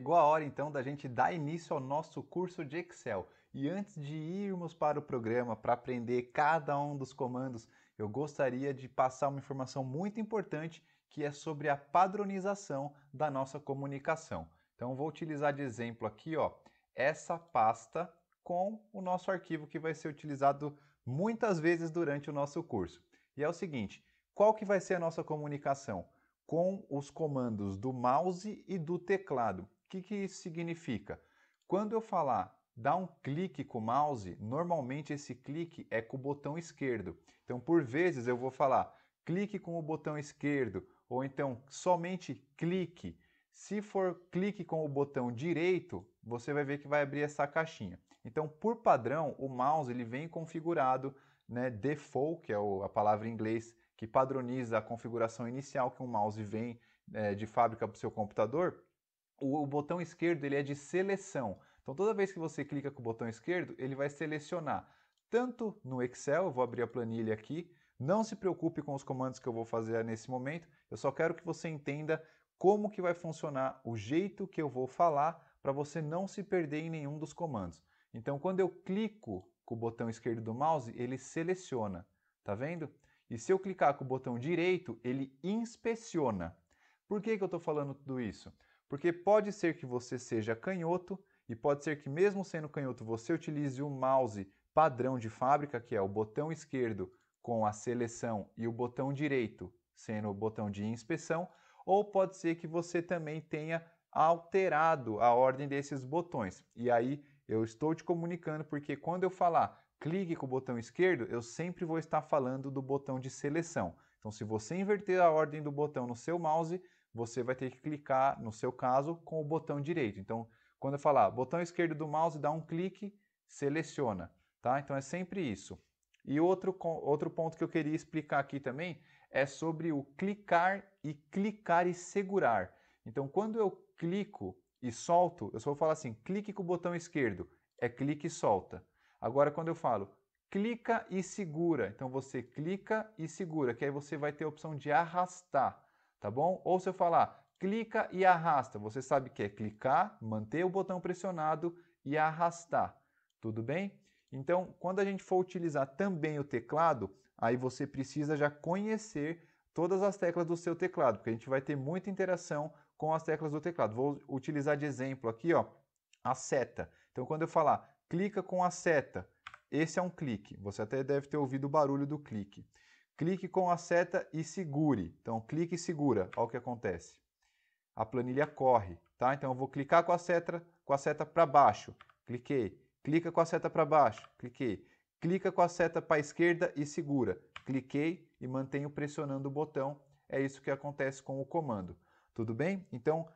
Chegou a hora então da gente dar início ao nosso curso de Excel. E antes de irmos para o programa para aprender cada um dos comandos, eu gostaria de passar uma informação muito importante que é sobre a padronização da nossa comunicação. Então vou utilizar de exemplo aqui, ó, essa pasta com o nosso arquivo que vai ser utilizado muitas vezes durante o nosso curso. E é o seguinte, qual que vai ser a nossa comunicação? Com os comandos do mouse e do teclado. O que isso significa? Quando eu falar dar um clique com o mouse, normalmente esse clique é com o botão esquerdo. Então, por vezes, eu vou falar clique com o botão esquerdo, ou então somente clique. Se for clique com o botão direito, você vai ver que vai abrir essa caixinha. Então, por padrão, o mouse ele vem configurado, né, default, que é a palavra em inglês, que padroniza a configuração inicial que um mouse vem de fábrica para o seu computador. O botão esquerdo ele é de seleção. Então, toda vez que você clica com o botão esquerdo, ele vai selecionar tanto no Excel, eu vou abrir a planilha aqui, não se preocupe com os comandos que eu vou fazer nesse momento, eu só quero que você entenda como que vai funcionar o jeito que eu vou falar para você não se perder em nenhum dos comandos. Então, quando eu clico com o botão esquerdo do mouse, ele seleciona, tá vendo? E se eu clicar com o botão direito, ele inspeciona. Por que eu estou falando tudo isso? Porque pode ser que você seja canhoto e pode ser que mesmo sendo canhoto você utilize o mouse padrão de fábrica, que é o botão esquerdo com a seleção e o botão direito sendo o botão de inspeção, ou pode ser que você também tenha alterado a ordem desses botões. E aí eu estou te comunicando porque quando eu falar clique com o botão esquerdo, eu sempre vou estar falando do botão de seleção. Então, se você inverter a ordem do botão no seu mouse, você vai ter que clicar, no seu caso, com o botão direito. Então, quando eu falar botão esquerdo do mouse, dá um clique, seleciona, tá? Então é sempre isso. E outro ponto que eu queria explicar aqui também é sobre o clicar e segurar. Então, quando eu clico e solto, eu só vou falar assim, clique com o botão esquerdo, é clique e solta. Agora, quando eu falo clica e segura, então você clica e segura, que aí você vai ter a opção de arrastar, tá bom? Ou se eu falar clica e arrasta, você sabe que é clicar, manter o botão pressionado e arrastar, tudo bem? Então, quando a gente for utilizar também o teclado, aí você precisa já conhecer todas as teclas do seu teclado, porque a gente vai ter muita interação com as teclas do teclado. Vou utilizar de exemplo aqui, ó, a seta. Então, quando eu falar clica com a seta, esse é um clique. Você até deve ter ouvido o barulho do clique. Clique com a seta e segure. Então, clique e segura. Olha o que acontece. A planilha corre, tá? Então, eu vou clicar com a seta para baixo. Cliquei. Clica com a seta para baixo. Cliquei. Clica com a seta para a esquerda e segura. Cliquei e mantenho pressionando o botão. É isso que acontece com o comando. Tudo bem? Então,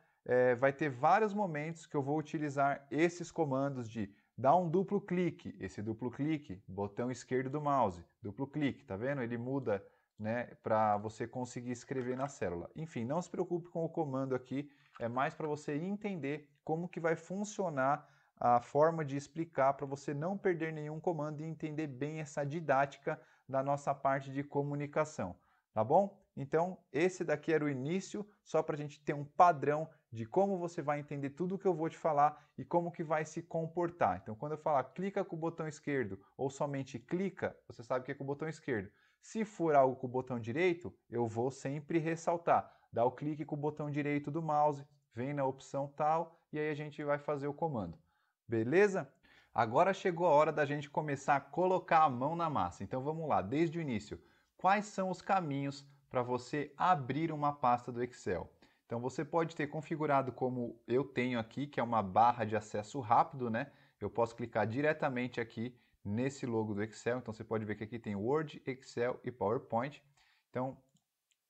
vai ter vários momentos que eu vou utilizar esses comandos de dar um duplo clique, esse duplo clique, botão esquerdo do mouse, duplo clique, tá vendo? Ele muda, né, para você conseguir escrever na célula. Enfim, não se preocupe com o comando aqui, é mais para você entender como que vai funcionar a forma de explicar para você não perder nenhum comando e entender bem essa didática da nossa parte de comunicação. Tá bom? Então, esse daqui era o início, só para a gente ter um padrão de como você vai entender tudo o que eu vou te falar e como que vai se comportar. Então, quando eu falar clica com o botão esquerdo ou somente clica, você sabe que é com o botão esquerdo. Se for algo com o botão direito, eu vou sempre ressaltar. Dá o clique com o botão direito do mouse, vem na opção tal e aí a gente vai fazer o comando. Beleza? Agora chegou a hora da gente começar a colocar a mão na massa. Então vamos lá, desde o início. Quais são os caminhos para você abrir uma pasta do Excel? Então você pode ter configurado como eu tenho aqui, que é uma barra de acesso rápido, né? Eu posso clicar diretamente aqui nesse logo do Excel. Então você pode ver que aqui tem Word, Excel e PowerPoint. Então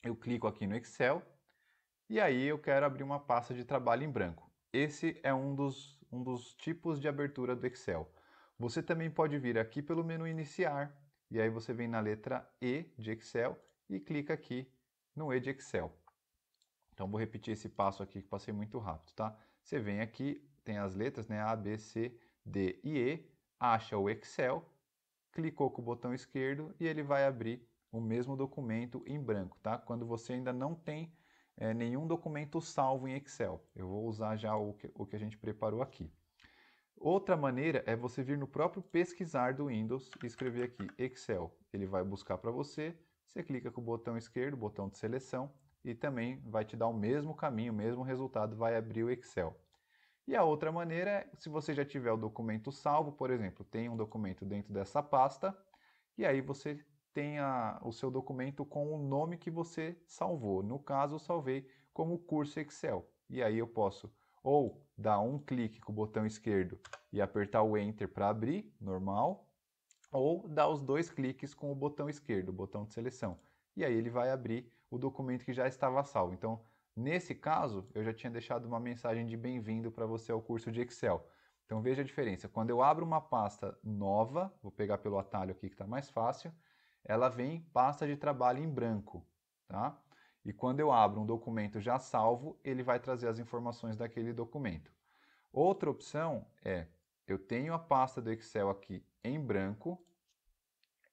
eu clico aqui no Excel e aí eu quero abrir uma pasta de trabalho em branco. Esse é um dos tipos de abertura do Excel. Você também pode vir aqui pelo menu iniciar e aí você vem na letra E de Excel e clica aqui no E de Excel. Então vou repetir esse passo aqui que passei muito rápido, tá? Você vem aqui, tem as letras, né? A, B, C, D e E, acha o Excel, clicou com o botão esquerdo e ele vai abrir o mesmo documento em branco, tá? Quando você ainda não tem nenhum documento salvo em Excel. Eu vou usar já o que a gente preparou aqui. Outra maneira é você vir no próprio pesquisar do Windows e escrever aqui Excel. Ele vai buscar para você, você clica com o botão esquerdo, botão de seleção, e também vai te dar o mesmo caminho, o mesmo resultado, vai abrir o Excel. E a outra maneira é, se você já tiver o documento salvo, por exemplo, tem um documento dentro dessa pasta, e aí você tem o seu documento com o nome que você salvou. No caso, eu salvei como curso Excel. E aí eu posso ou dar um clique com o botão esquerdo e apertar o Enter para abrir, normal, ou dar os dois cliques com o botão esquerdo, o botão de seleção. E aí ele vai abrir o documento que já estava salvo. Então, nesse caso, eu já tinha deixado uma mensagem de bem-vindo para você ao curso de Excel. Então veja a diferença. Quando eu abro uma pasta nova, vou pegar pelo atalho aqui que está mais fácil, ela vem pasta de trabalho em branco, tá? E quando eu abro um documento já salvo, ele vai trazer as informações daquele documento. Outra opção é, eu tenho a pasta do Excel aqui em branco,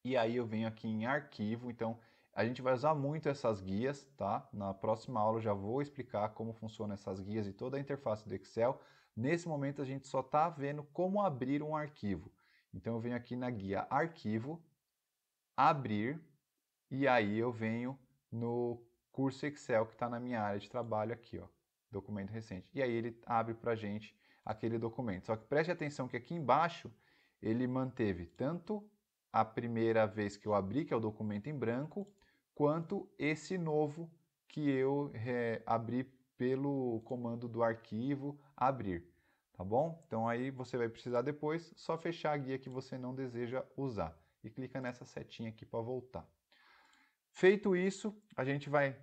e aí eu venho aqui em arquivo, então a gente vai usar muito essas guias, tá? Na próxima aula eu já vou explicar como funcionam essas guias e toda a interface do Excel. Nesse momento a gente só está vendo como abrir um arquivo. Então eu venho aqui na guia Arquivo, Abrir, e aí eu venho no curso Excel que está na minha área de trabalho aqui, ó, documento recente. E aí ele abre para a gente aquele documento. Só que preste atenção que aqui embaixo ele manteve tanto a primeira vez que eu abri, que é o documento em branco, quanto esse novo que eu abri pelo comando do arquivo abrir, tá bom? Então aí você vai precisar depois só fechar a guia que você não deseja usar e clica nessa setinha aqui para voltar. Feito isso, a gente vai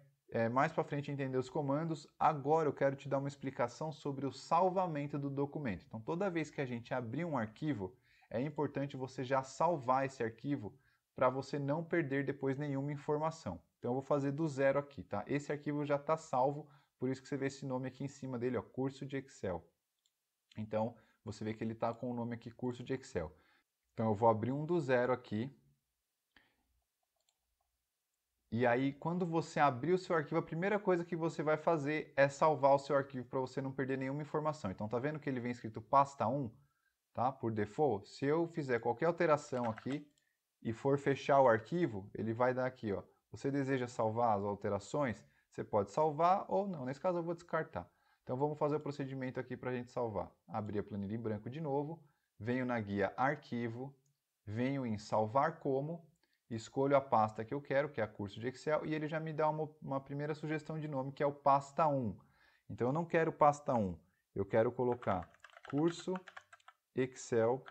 mais para frente entender os comandos. Agora eu quero te dar uma explicação sobre o salvamento do documento. Então, toda vez que a gente abrir um arquivo, é importante você já salvar esse arquivo para você não perder depois nenhuma informação. Então, eu vou fazer do zero aqui, tá? Esse arquivo já está salvo, por isso que você vê esse nome aqui em cima dele, ó, curso de Excel. Então, você vê que ele está com o nome aqui, curso de Excel. Então, eu vou abrir um do zero aqui. E aí, quando você abrir o seu arquivo, a primeira coisa que você vai fazer é salvar o seu arquivo para você não perder nenhuma informação. Então, tá vendo que ele vem escrito pasta 1, tá? Por default. Se eu fizer qualquer alteração aqui e for fechar o arquivo, ele vai dar aqui, ó. Você deseja salvar as alterações? Você pode salvar ou não. Nesse caso, eu vou descartar. Então, vamos fazer o procedimento aqui para a gente salvar. Abrir a planilha em branco de novo, venho na guia Arquivo, venho em Salvar Como, escolho a pasta que eu quero, que é a curso de Excel, e ele já me dá uma primeira sugestão de nome, que é o pasta 1. Então eu não quero pasta 1, eu quero colocar curso Excel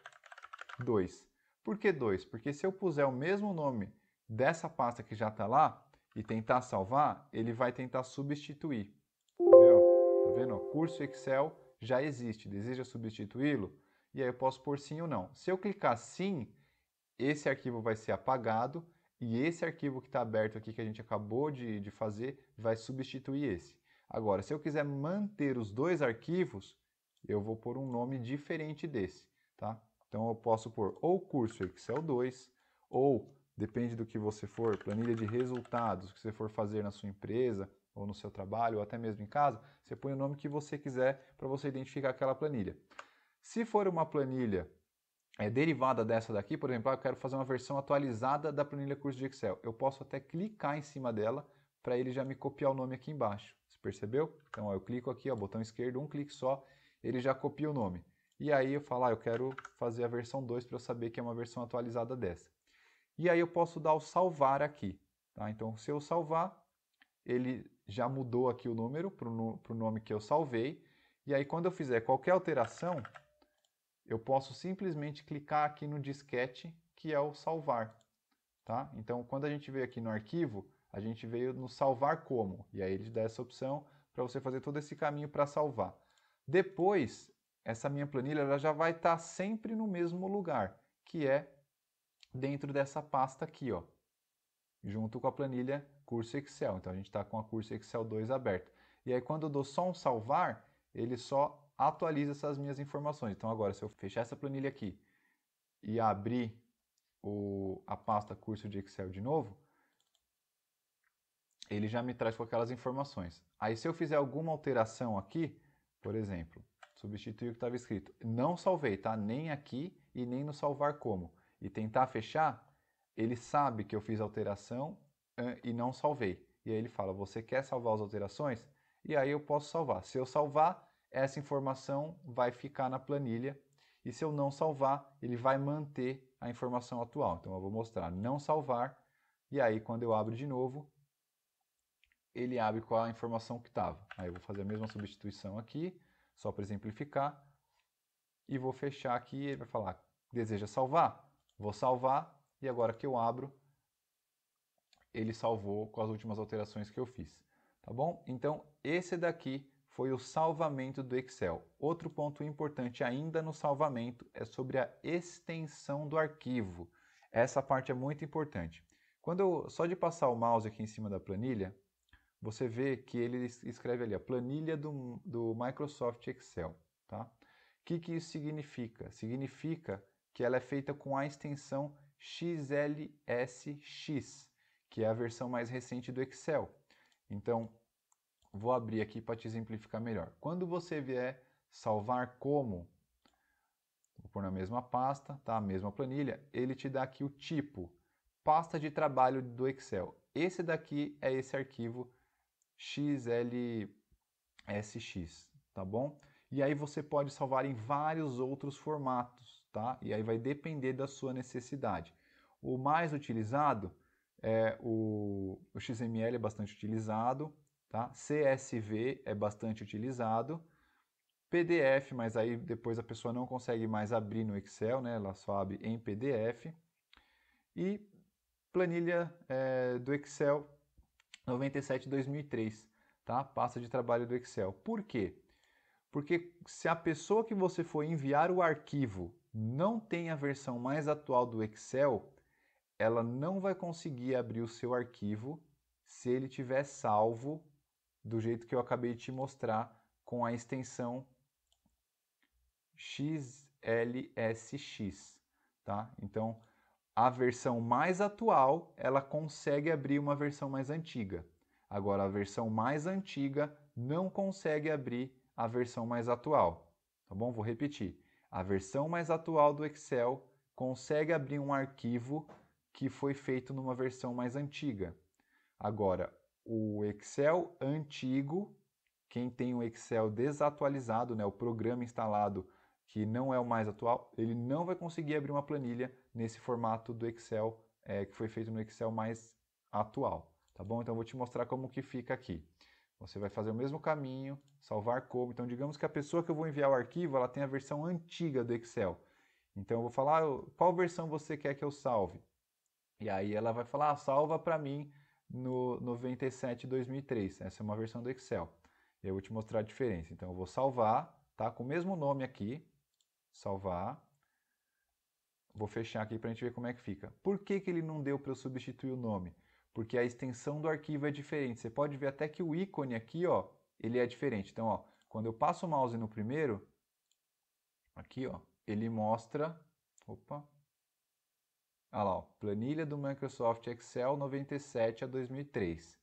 2. Por que 2? Porque se eu puser o mesmo nome dessa pasta que já está lá e tentar salvar, ele vai tentar substituir. Tá vendo? Curso Excel já existe, deseja substituí-lo? E aí eu posso pôr sim ou não. Se eu clicar sim, esse arquivo vai ser apagado e esse arquivo que está aberto aqui que a gente acabou de fazer vai substituir esse. Agora, se eu quiser manter os dois arquivos, eu vou pôr um nome diferente desse, tá? Então eu posso pôr ou curso Excel 2, ou, depende do que você for, planilha de resultados que você for fazer na sua empresa, ou no seu trabalho, ou até mesmo em casa, você põe o nome que você quiser para você identificar aquela planilha. Se for uma planilha derivada dessa daqui, por exemplo, eu quero fazer uma versão atualizada da planilha curso de Excel. Eu posso até clicar em cima dela para ele já me copiar o nome aqui embaixo. Você percebeu? Então, ó, eu clico aqui, ó, botão esquerdo, um clique só, ele já copia o nome. E aí eu falo, eu quero fazer a versão 2 para eu saber que é uma versão atualizada dessa. E aí eu posso dar o salvar aqui. Tá? Então, se eu salvar, ele já mudou aqui o número para o nome que eu salvei. E aí, quando eu fizer qualquer alteração, eu posso simplesmente clicar aqui no disquete, que é o salvar. Tá? Então, quando a gente veio aqui no arquivo, a gente veio no salvar como, e aí ele dá essa opção para você fazer todo esse caminho para salvar. Depois, essa minha planilha ela já vai estar sempre no mesmo lugar, que é dentro dessa pasta aqui, ó, junto com a planilha curso Excel. Então, a gente está com a curso Excel 2 aberta. E aí, quando eu dou só um salvar, ele só atualiza essas minhas informações. Então, agora, se eu fechar essa planilha aqui e abrir a pasta curso de Excel de novo, ele já me traz com aquelas informações. Aí se eu fizer alguma alteração aqui, por exemplo, substituir o que estava escrito, não salvei, tá? Nem aqui e nem no salvar como. E tentar fechar, ele sabe que eu fiz alteração e não salvei. E aí ele fala, você quer salvar as alterações? E aí eu posso salvar. Se eu salvar, essa informação vai ficar na planilha. E se eu não salvar, ele vai manter a informação atual. Então eu vou mostrar não salvar. E aí quando eu abro de novo, ele abre com a informação que estava. Aí eu vou fazer a mesma substituição aqui, só para exemplificar. E vou fechar aqui, ele vai falar, deseja salvar? Vou salvar, e agora que eu abro, ele salvou com as últimas alterações que eu fiz. Tá bom? Então, esse daqui foi o salvamento do Excel. Outro ponto importante ainda no salvamento é sobre a extensão do arquivo. Essa parte é muito importante. Só de passar o mouse aqui em cima da planilha, você vê que ele escreve ali a planilha do Microsoft Excel. Tá? O que isso significa? Significa que ela é feita com a extensão XLSX, que é a versão mais recente do Excel. Então, vou abrir aqui para te exemplificar melhor. Quando você vier salvar como, vou pôr na mesma pasta, tá? A mesma planilha, ele te dá aqui o tipo, pasta de trabalho do Excel. Esse daqui é esse arquivo XLSX, tá bom? E aí você pode salvar em vários outros formatos, tá? E aí vai depender da sua necessidade. O mais utilizado é o XML é bastante utilizado, tá? CSV é bastante utilizado. PDF, mas aí depois a pessoa não consegue mais abrir no Excel, né? Ela só abre em PDF. E planilha do Excel 97/2003, tá? Pasta de trabalho do Excel. Por quê? Porque se a pessoa que você for enviar o arquivo não tem a versão mais atual do Excel, ela não vai conseguir abrir o seu arquivo se ele tiver salvo do jeito que eu acabei de te mostrar com a extensão XLSX, tá? Então, a versão mais atual, ela consegue abrir uma versão mais antiga. Agora, a versão mais antiga não consegue abrir a versão mais atual. Tá bom? Vou repetir. A versão mais atual do Excel consegue abrir um arquivo que foi feito numa versão mais antiga. Agora, o Excel antigo, quem tem o Excel desatualizado, né, o programa instalado que não é o mais atual, ele não vai conseguir abrir uma planilha nesse formato do Excel que foi feito no Excel mais atual, tá bom? Então eu vou te mostrar como que fica aqui. Você vai fazer o mesmo caminho, salvar como. Então digamos que a pessoa que eu vou enviar o arquivo, ela tem a versão antiga do Excel. Então eu vou falar, qual versão você quer que eu salve? E aí ela vai falar, salva para mim no 97/2003. Essa é uma versão do Excel. Eu vou te mostrar a diferença. Então eu vou salvar, tá? Com o mesmo nome aqui, salvar. Vou fechar aqui para a gente ver como é que fica. Por que ele não deu para eu substituir o nome? Porque a extensão do arquivo é diferente. Você pode ver até que o ícone aqui, ó, ele é diferente. Então, ó, quando eu passo o mouse no primeiro, aqui, ó, ele mostra, opa, olha lá, ó, planilha do Microsoft Excel 97/2003.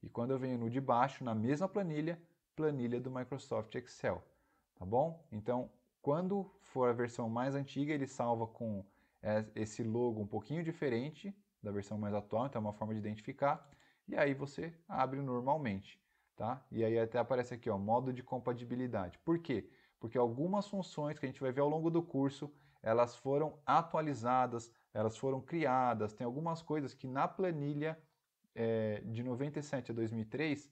E quando eu venho no de baixo, na mesma planilha, planilha do Microsoft Excel, tá bom? Então, quando for a versão mais antiga, ele salva com esse logo um pouquinho diferente da versão mais atual, então é uma forma de identificar, e aí você abre normalmente, tá? E aí até aparece aqui, ó, modo de compatibilidade. Por quê? Porque algumas funções que a gente vai ver ao longo do curso, elas foram atualizadas, elas foram criadas, tem algumas coisas que na planilha de 97/2003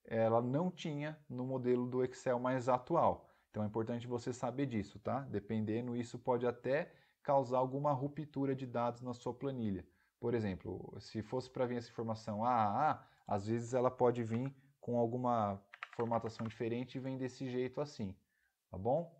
ela não tinha no modelo do Excel mais atual. Então é importante você saber disso, tá? Dependendo, isso pode até causar alguma ruptura de dados na sua planilha. Por exemplo, se fosse para vir essa informação AAA, às vezes ela pode vir com alguma formatação diferente e vem desse jeito assim, tá bom?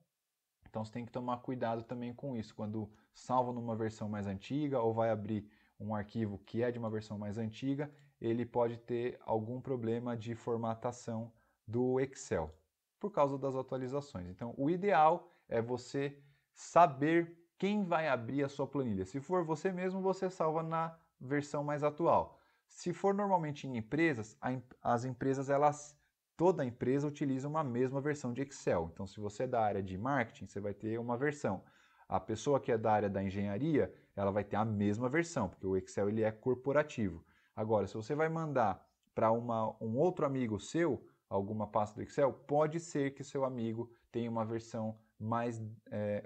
Então você tem que tomar cuidado também com isso. Quando salva numa versão mais antiga ou vai abrir um arquivo que é de uma versão mais antiga, ele pode ter algum problema de formatação do Excel por causa das atualizações. Então, o ideal é você saber quem vai abrir a sua planilha. Se for você mesmo, você salva na versão mais atual. Se for normalmente em empresas, as empresas, toda empresa utiliza uma mesma versão de Excel. Então, se você é da área de marketing, você vai ter uma versão. A pessoa que é da área da engenharia, ela vai ter a mesma versão, porque o Excel ele é corporativo. Agora, se você vai mandar para um outro amigo seu alguma pasta do Excel, pode ser que seu amigo tenha uma versão mais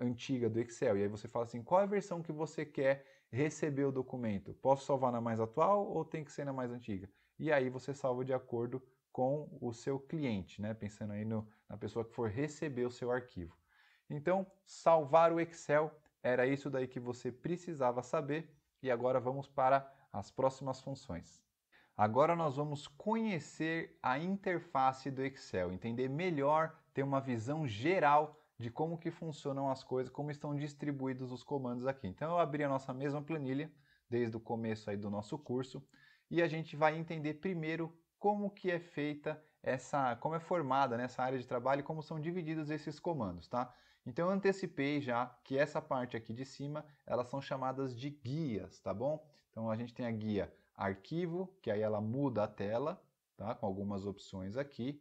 antiga do Excel. E aí você fala assim, qual é a versão que você quer receber o documento? Posso salvar na mais atual ou tem que ser na mais antiga? E aí você salva de acordo com o seu cliente, né? Pensando aí na pessoa que for receber o seu arquivo. Então, salvar o Excel era isso daí que você precisava saber. E agora vamos para as próximas funções. Agora nós vamos conhecer a interface do Excel, entender melhor, ter uma visão geral de como que funcionam as coisas, como estão distribuídos os comandos aqui. Então eu abri a nossa mesma planilha desde o começo aí do nosso curso e a gente vai entender primeiro como que é feita como é formada nessa área de trabalho e como são divididos esses comandos, tá? Então eu antecipei já que essa parte aqui de cima, elas são chamadas de guias, tá bom? Então a gente tem a guia arquivo, que aí ela muda a tela, tá? Com algumas opções aqui.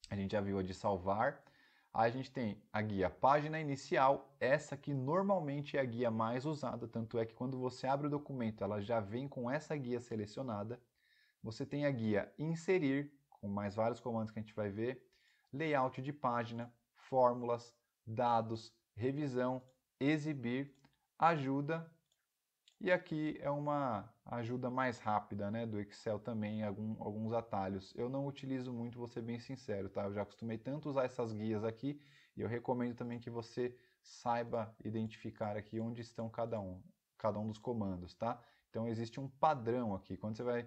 A gente já viu a de salvar. Aí a gente tem a guia página inicial, essa que normalmente é a guia mais usada, tanto é que quando você abre o documento, ela já vem com essa guia selecionada. Você tem a guia inserir, com mais vários comandos que a gente vai ver, layout de página, fórmulas, dados, revisão, exibir, ajuda. E aqui é uma ajuda mais rápida, né, do Excel também, alguns atalhos. Eu não utilizo muito, vou ser bem sincero, tá? Eu já acostumei tanto usar essas guias aqui e eu recomendo também que você saiba identificar aqui onde estão cada um dos comandos, tá? Então existe um padrão aqui. Quando você vai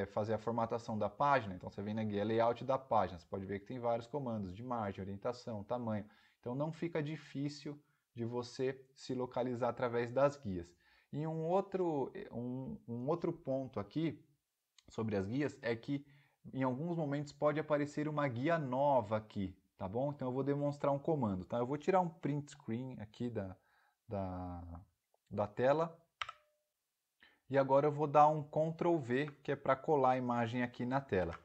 fazer a formatação da página, então você vem na guia layout da página, você pode ver que tem vários comandos de margem, orientação, tamanho. Então não fica difícil de você se localizar através das guias. E um outro ponto aqui sobre as guias é que em alguns momentos pode aparecer uma guia nova aqui, tá bom? Então eu vou demonstrar um comando, tá? Eu vou tirar um print screen aqui da tela e agora eu vou dar um Ctrl V, que é para colar a imagem aqui na tela.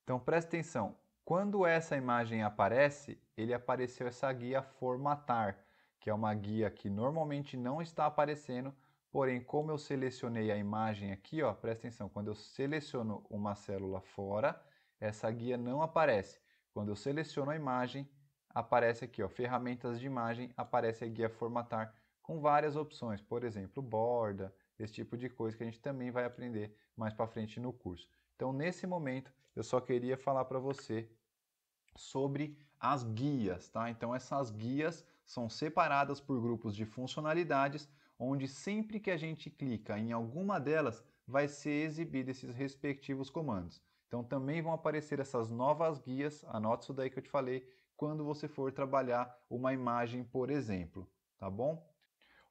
Então presta atenção, quando essa imagem aparece, ele apareceu essa guia formatar, que é uma guia que normalmente não está aparecendo, porém como eu selecionei a imagem aqui, ó, presta atenção, quando eu seleciono uma célula fora, essa guia não aparece. Quando eu seleciono a imagem, aparece aqui, ó, ferramentas de imagem, aparece a guia formatar com várias opções, por exemplo, borda, esse tipo de coisa que a gente também vai aprender mais para frente no curso. Então, nesse momento, eu só queria falar para você sobre as guias, tá? Então, essas guias são separadas por grupos de funcionalidades, onde sempre que a gente clica em alguma delas, vai ser exibido esses respectivos comandos. Então, também vão aparecer essas novas guias, anote isso daí que eu te falei, quando você for trabalhar uma imagem, por exemplo, tá bom?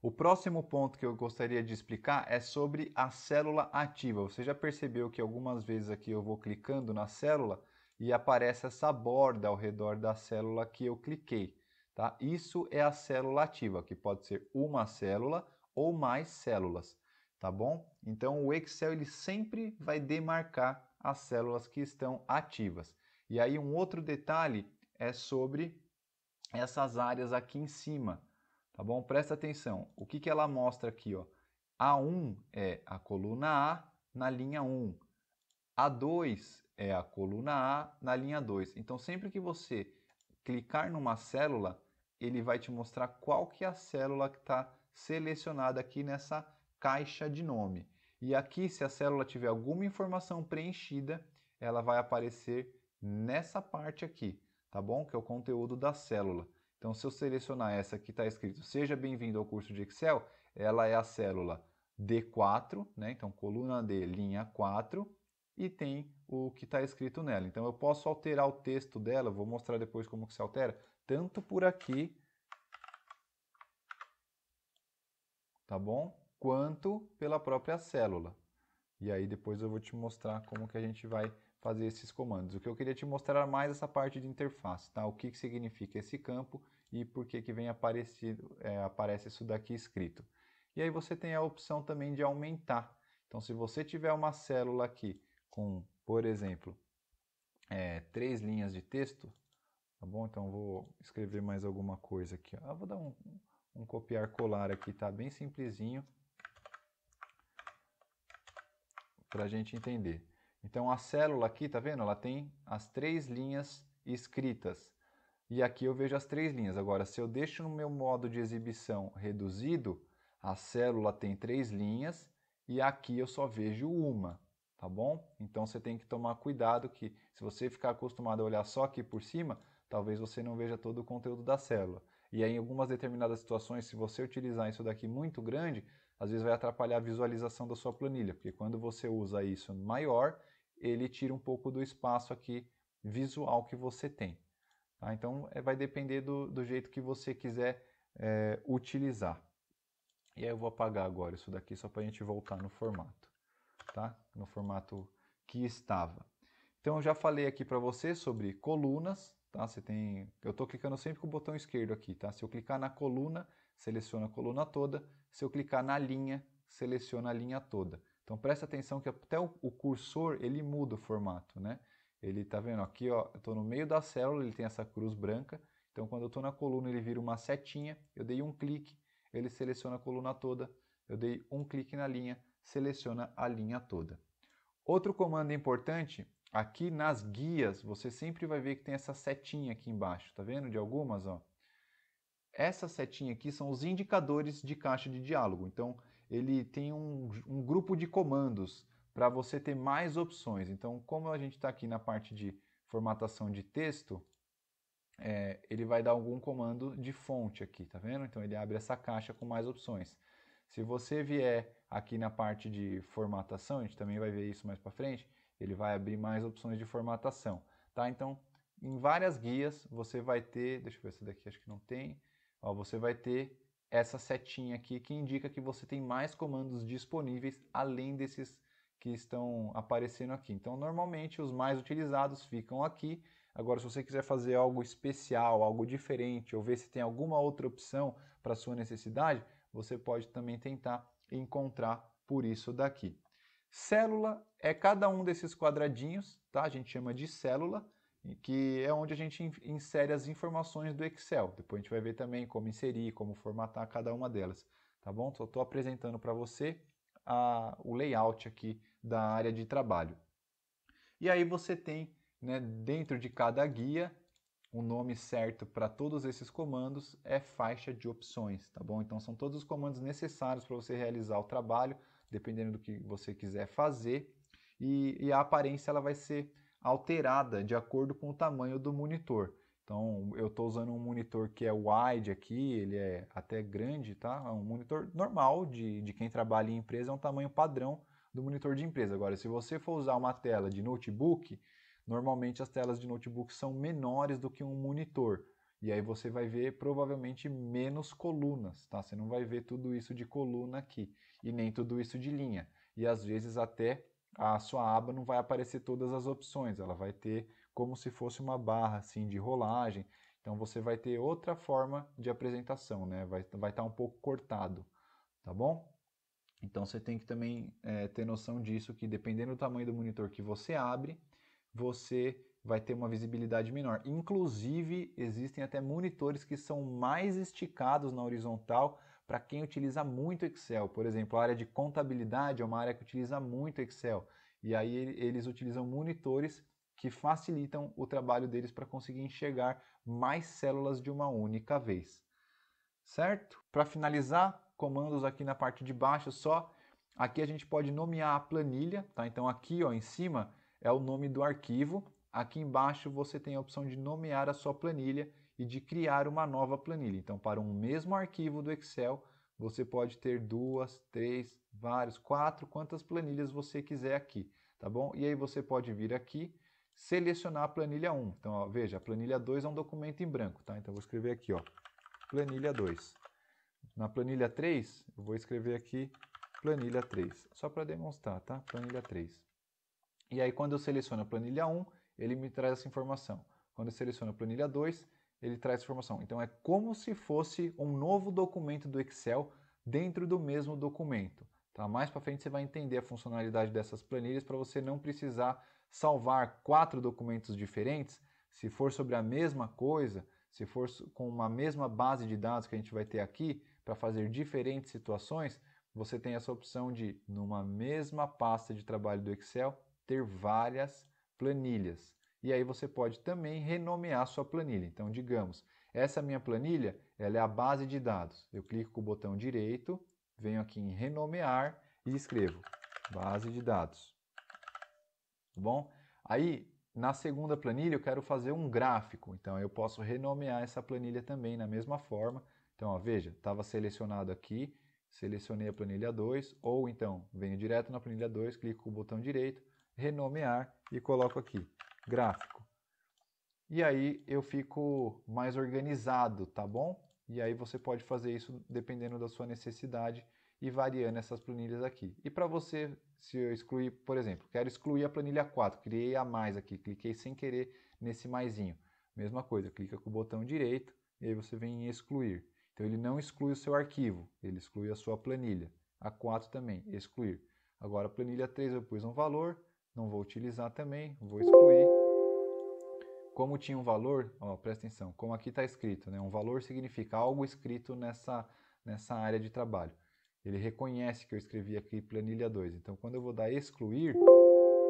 O próximo ponto que eu gostaria de explicar é sobre a célula ativa. Você já percebeu que algumas vezes aqui eu vou clicando na célula e aparece essa borda ao redor da célula que eu cliquei, tá? Isso é a célula ativa, que pode ser uma célula ou mais células, tá bom? Então o Excel ele sempre vai demarcar as células que estão ativas. E aí um outro detalhe é sobre essas áreas aqui em cima. Tá bom? Presta atenção. O que ela mostra aqui? Ó? A1 é a coluna A na linha 1. A2 é a coluna A na linha 2. Então, sempre que você clicar numa célula, ele vai te mostrar qual que é a célula que está selecionada aqui nessa caixa de nome. E aqui, se a célula tiver alguma informação preenchida, ela vai aparecer nessa parte aqui, tá bom? Que é o conteúdo da célula. Então, se eu selecionar essa que está escrito Seja bem-vindo ao curso de Excel, ela é a célula D4, né? Então, coluna D, linha 4, e tem o que está escrito nela. Então, eu posso alterar o texto dela, vou mostrar depois como que se altera, tanto por aqui, tá bom? Quanto pela própria célula. E aí depois eu vou te mostrar como que a gente vai fazer esses comandos. O que eu queria te mostrar mais essa parte de interface, tá? O que significa esse campo e por que vem aparece isso daqui escrito. E aí você tem a opção também de aumentar. Então, se você tiver uma célula aqui com, por exemplo, 3 linhas de texto, tá bom? Então, vou escrever mais alguma coisa aqui. Ó. Eu vou dar um copiar colar aqui, tá? Bem simplesinho, para a gente entender. Então, a célula aqui, tá vendo? Ela tem as 3 linhas escritas. E aqui eu vejo as 3 linhas. Agora, se eu deixo no meu modo de exibição reduzido, a célula tem 3 linhas e aqui eu só vejo uma, tá bom? Então você tem que tomar cuidado que se você ficar acostumado a olhar só aqui por cima, talvez você não veja todo o conteúdo da célula. E aí, em algumas determinadas situações, se você utilizar isso daqui muito grande, às vezes vai atrapalhar a visualização da sua planilha, porque quando você usa isso maior, ele tira um pouco do espaço aqui visual que você tem. Tá? Então, vai depender do jeito que você quiser utilizar. E aí eu vou apagar agora isso daqui só para a gente voltar no formato, tá? No formato que estava. Então, eu já falei aqui para você sobre colunas, tá? Eu estou clicando sempre com o botão esquerdo aqui, tá? Se eu clicar na coluna, seleciona a coluna toda. Se eu clicar na linha, seleciona a linha toda. Então, presta atenção que até o cursor, ele muda o formato, né? Ele tá vendo aqui, ó, eu estou no meio da célula, ele tem essa cruz branca. Então, quando eu estou na coluna, ele vira uma setinha. Eu dei um clique, ele seleciona a coluna toda. Eu dei um clique na linha, seleciona a linha toda. Outro comando importante, aqui nas guias, você sempre vai ver que tem essa setinha aqui embaixo, tá vendo? De algumas, ó. Essa setinha aqui são os indicadores de caixa de diálogo. Então, ele tem um grupo de comandos para você ter mais opções. Então, como a gente está aqui na parte de formatação de texto, ele vai dar algum comando de fonte aqui, tá vendo? Então, ele abre essa caixa com mais opções. Se você vier aqui na parte de formatação, a gente também vai ver isso mais para frente, ele vai abrir mais opções de formatação, tá? Então, em várias guias você vai ter, deixa eu ver essa daqui, acho que não tem, ó, você vai ter essa setinha aqui que indica que você tem mais comandos disponíveis além desses que estão aparecendo aqui. Então, normalmente os mais utilizados ficam aqui. Agora, se você quiser fazer algo especial, algo diferente, ou ver se tem alguma outra opção para sua necessidade, você pode também tentar encontrar por isso daqui. Célula é cada um desses quadradinhos, tá? A gente chama de célula, que é onde a gente insere as informações do Excel. Depois a gente vai ver também como inserir, como formatar cada uma delas, tá bom? Só estou apresentando para você o layout aqui da área de trabalho. E aí você tem, né, dentro de cada guia, o nome certo para todos esses comandos é faixa de opções, tá bom? Então são todos os comandos necessários para você realizar o trabalho, dependendo do que você quiser fazer, e a aparência ela vai ser alterada de acordo com o tamanho do monitor. Então eu estou usando um monitor que é wide aqui, ele é até grande, tá? É um monitor normal de quem trabalha em empresa, é um tamanho padrão do monitor de empresa. Agora, se você for usar uma tela de notebook, normalmente as telas de notebook são menores do que um monitor. E aí você vai ver provavelmente menos colunas, tá? Você não vai ver tudo isso de coluna aqui e nem tudo isso de linha. E às vezes até a sua aba não vai aparecer todas as opções, ela vai ter como se fosse uma barra assim de rolagem. Então você vai ter outra forma de apresentação, né? Vai estar um pouco cortado, tá bom? Então você tem que também ter noção disso, que dependendo do tamanho do monitor que você abre, você vai ter uma visibilidade menor. Inclusive, existem até monitores que são mais esticados na horizontal para quem utiliza muito Excel. Por exemplo, a área de contabilidade é uma área que utiliza muito Excel. E aí eles utilizam monitores que facilitam o trabalho deles para conseguir enxergar mais células de uma única vez. Certo? Para finalizar, comandos aqui na parte de baixo só. Aqui a gente pode nomear a planilha, tá? Então aqui, ó, em cima é o nome do arquivo. Aqui embaixo você tem a opção de nomear a sua planilha e de criar uma nova planilha. Então, para um mesmo arquivo do Excel, você pode ter 2, 3, vários, 4, quantas planilhas você quiser aqui, tá bom? E aí você pode vir aqui, selecionar a planilha 1. Então, ó, veja, a planilha 2 é um documento em branco, tá? Então, eu vou escrever aqui, ó, planilha 2. Na planilha 3, eu vou escrever aqui planilha 3, só para demonstrar, tá? Planilha 3. E aí, quando eu seleciono a planilha 1, ele me traz essa informação. Quando eu seleciono a planilha 2, ele traz essa informação. Então, é como se fosse um novo documento do Excel dentro do mesmo documento. Tá? Mais para frente você vai entender a funcionalidade dessas planilhas para você não precisar salvar 4 documentos diferentes. Se for sobre a mesma coisa, se for com uma mesma base de dados que a gente vai ter aqui, para fazer diferentes situações, você tem essa opção de, numa mesma pasta de trabalho do Excel, ter várias planilhas. E aí você pode também renomear sua planilha. Então, digamos, essa minha planilha, ela é a base de dados. Eu clico com o botão direito, venho aqui em renomear e escrevo base de dados. Tá bom? Aí, na segunda planilha, eu quero fazer um gráfico. Então, eu posso renomear essa planilha também na mesma forma. Então, ó, veja, estava selecionado aqui, selecionei a planilha 2, ou então, venho direto na planilha 2, clico com o botão direito, renomear e coloco aqui, gráfico. E aí eu fico mais organizado, tá bom? E aí você pode fazer isso dependendo da sua necessidade e variando essas planilhas aqui. E para você, se eu excluir, por exemplo, quero excluir a planilha 4, criei a mais aqui, cliquei sem querer nesse maisinho. Mesma coisa, clica com o botão direito e aí você vem em excluir. Então ele não exclui o seu arquivo, ele exclui a sua planilha. A 4 também, excluir. Agora a planilha 3 eu pus um valor, não vou utilizar também, vou excluir. Como tinha um valor, ó, presta atenção, como aqui está escrito, né, um valor significa algo escrito nessa área de trabalho. Ele reconhece que eu escrevi aqui planilha 2. Então, quando eu vou dar excluir,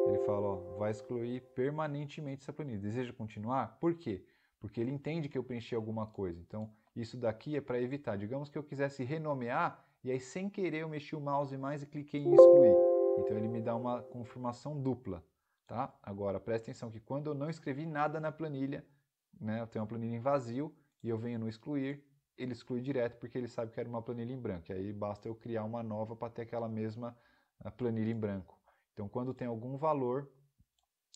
ele fala, ó, vai excluir permanentemente essa planilha. Deseja continuar? Por quê? Porque ele entende que eu preenchi alguma coisa. Então, isso daqui é para evitar. Digamos que eu quisesse renomear e aí, sem querer, eu mexi o mouse mais e cliquei em excluir. Então, ele me dá uma confirmação dupla. Tá? Agora, presta atenção que quando eu não escrevi nada na planilha, né, eu tenho uma planilha em vazio e eu venho no excluir, ele exclui direto porque ele sabe que era uma planilha em branco. E aí basta eu criar uma nova para ter aquela mesma planilha em branco. Então, quando tem algum valor,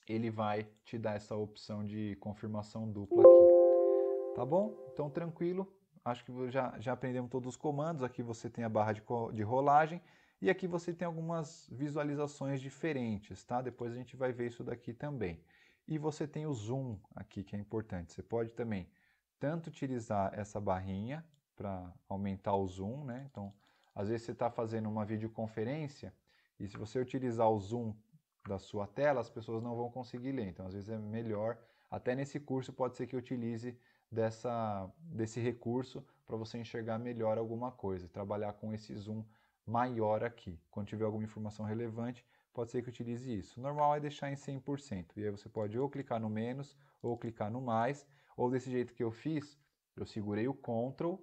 ele vai te dar essa opção de confirmação dupla aqui. Tá bom? Então, tranquilo. Acho que já aprendemos todos os comandos. Aqui você tem a barra de rolagem. E aqui você tem algumas visualizações diferentes, tá? Depois a gente vai ver isso daqui também. E você tem o zoom aqui, que é importante. Você pode também tanto utilizar essa barrinha para aumentar o zoom, né? Então, às vezes você está fazendo uma videoconferência e se você utilizar o zoom da sua tela, as pessoas não vão conseguir ler. Então, às vezes é melhor, até nesse curso pode ser que eu utilize desse recurso para você enxergar melhor alguma coisa, trabalhar com esse zoom maior aqui. Quando tiver alguma informação relevante, pode ser que utilize isso. O normal é deixar em 100%. E aí você pode ou clicar no menos, ou clicar no mais, ou desse jeito que eu fiz, eu segurei o Ctrl,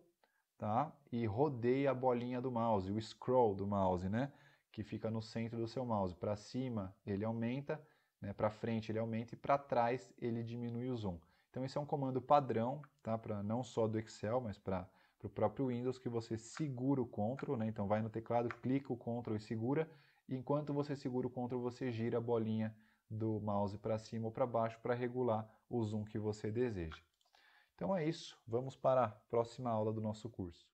tá? E rodei a bolinha do mouse, o scroll do mouse, né? Que fica no centro do seu mouse. Para cima ele aumenta, né? Para frente ele aumenta e para trás ele diminui o zoom. Então esse é um comando padrão, tá? Para não só do Excel, mas para o próprio Windows, que você segura o Ctrl, né? Então vai no teclado, clica o Ctrl e segura. E enquanto você segura o Ctrl, você gira a bolinha do mouse para cima ou para baixo para regular o zoom que você deseja. Então é isso, vamos para a próxima aula do nosso curso.